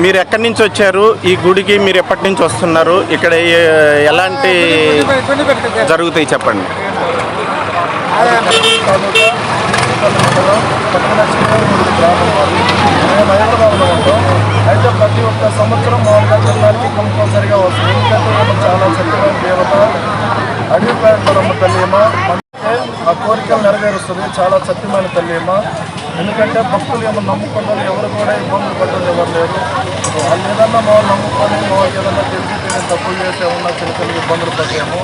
మీరు ఎక్కడి నుంచి వచ్చారు? ఈ గుడికి మీరు ఎప్పటి నుంచి వస్తున్నారు? ఇక్కడ ఎలాంటి జరుగుతాయి చెప్పండి. అయితే ప్రతి ఒక్క సంవత్సరం మామూలుగా జిల్లాకి కంపల్సరిగా వస్తుంది. ఎందుకంటే చాలా చక్కని దేవత అడవిపేటమ్మ తల్లిమ, ఆ కోరికలు నెరవేరుస్తుంది. చాలా సత్యమైన తల్లిమ. ఎందుకంటే భక్తులు ఏమన్నా నమ్ముకున్నారు, ఎవరు కూడా ఇబ్బందులు పడ్డది ఎవరు లేరు. వాళ్ళు ఏదన్నా మనం నమ్ముకొని ఏదన్నా తెలిసి తప్పులు చేసి ఏమన్నా చిన్న చిన్న ఇబ్బందులు పడ్డాము.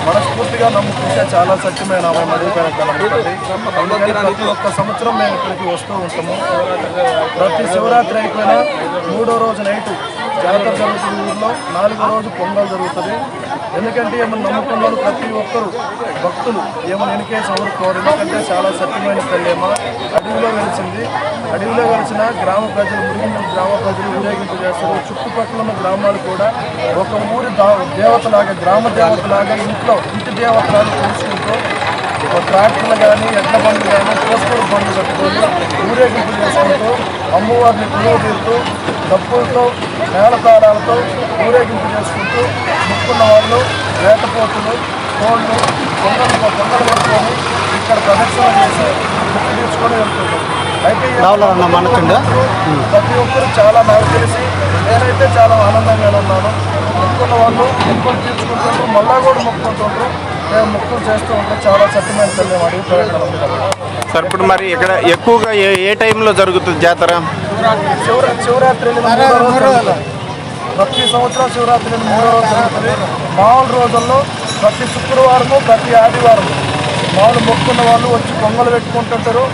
మనస్ఫూర్తిగా నమ్ముకుంటే చాలా సత్యమైన ఆమె అడవిపేటమ్మ తల్లి. అందుకని ప్రతి ఒక్క సంవత్సరం మేము ఇక్కడికి వస్తూ ఉంటాము. ప్రతి శివరాత్రి అయిపోయినా 3వ రోజు నైటు జాతర జరుగుతుంది. ఊళ్ళో 4వ రోజు పొంగల్ జరుగుతుంది. ఎందుకంటే ఏమన్నా నమ్ముకున్న ప్రతి ఒక్కరు భక్తులు ఏమన్నా ఎనికేసి ఎవరుకోరు. ఎందుకంటే చాలా సత్యమైన తల్లేమ అడవిలో వెలిసింది. అడవిలో వెలిసిన గ్రామ ప్రజలు, మురిగిన గ్రామ ప్రజలు ఊరేగింపు చేస్తారు. చుట్టుపక్కల ఉన్న గ్రామాలు కూడా ఒక ఊరి దేవతలాగా, గ్రామ దేవతలాగా, ఇంటి దేవతలాగా తెలుసుకుంటూ ఒక ట్రాక్టర్లు కానీ, ఎడ్ల బండ్లు కానీ, పోస్టల్ బండ్లు కట్టుకొని ఊరేగింపు చేసుకుంటూ అమ్మవారిని కొలువు తీరుతూ డప్పులతో మేళతాళాలతో ఊరేగింపు చేసుకుంటూ ముక్కున్న వాళ్ళు వేటపోతులు, కోళ్ళు, పొంగలు పట్టుకొని ఇక్కడ ప్రదక్షిణ చేసి ముక్కు తీసుకొని వెళ్తుంటారు. అయితే ప్రతి ఒక్కరు చాలా నాకు తెలిసి నేనైతే చాలా ఆనందంగా ఉన్నాను. మొక్కున్న వాళ్ళు మొక్కులు తీర్చుకుంటుంటారు, మళ్ళా కూడా మొక్కుకుంటుంటారు. మేము మొక్కులు చేస్తూ ఉంటాం. చాలా సత్యమైన తల్లి అడిగి. సార్ ఇప్పుడు మరి ఇక్కడ ఎక్కువగా ఏ టైంలో జరుగుతుంది జాతర? శివరాత్రి ప్రతి సంవత్సరం శివరాత్రి 3వ రోజు జరుగుతుంది. మామూలు రోజుల్లో ప్రతి శుక్రవారము, ప్రతి ఆదివారం మామూలు మొక్కున్న వాళ్ళు వచ్చి పొంగలు పెట్టుకుంటుంటారు.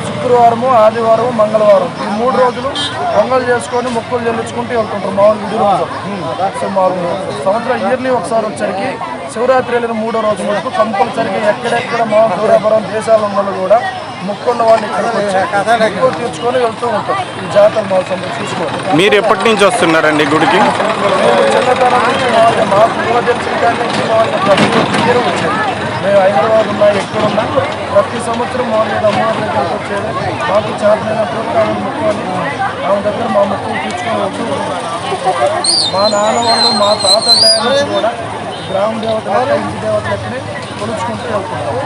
శుక్రవారము, ఆదివారము, మంగళవారం ఈ 3 రోజులు పొంగలు చేసుకొని మొక్కులు చెల్లించుకుంటూ వెళ్తుంటారు. మామూలు గుడి రోజు సంవత్సరం ఇయర్లీ ఒకసారి వచ్చరికి శివరాత్రి 3వ రోజు వరకు కంపల్సరిగా ఎక్కడెక్కడ మామూలు దూరపురం దేశాల ఉన్న కూడా మొక్కున్న వాళ్ళు ఇక్కడికి వచ్చి మొక్కులు తీర్చుకొని వెళ్తూ ఉంటారు. ఈ జాతర మహోత్సవం చూసుకోండి. మీరు ఎప్పటి నుంచి వస్తున్నారండి గుడికి? మేము చిన్నతనం నుంచి మాకు ఊహ తెలిసిన కానీ ప్రతి ఇయర్ వచ్చేది. మేము హైదరాబాద్ ఉన్నా, ఎక్కడున్నా ప్రతి సంవత్సరం మామూలుగా అమ్మవారి దగ్గరకు వచ్చేది. మాకు చేతనైనప్పుడు ఆమె మొక్కుని ఆమె దగ్గర మా మొక్కులు తీర్చుకొని వెళ్తూ మా నాన్న వాళ్ళు, మా తాత టైం నుంచి కూడా గ్రామ దేవతలు, ఇంటి దేవతలకి కొలుచుకుంటూ వెళ్తుంటాం.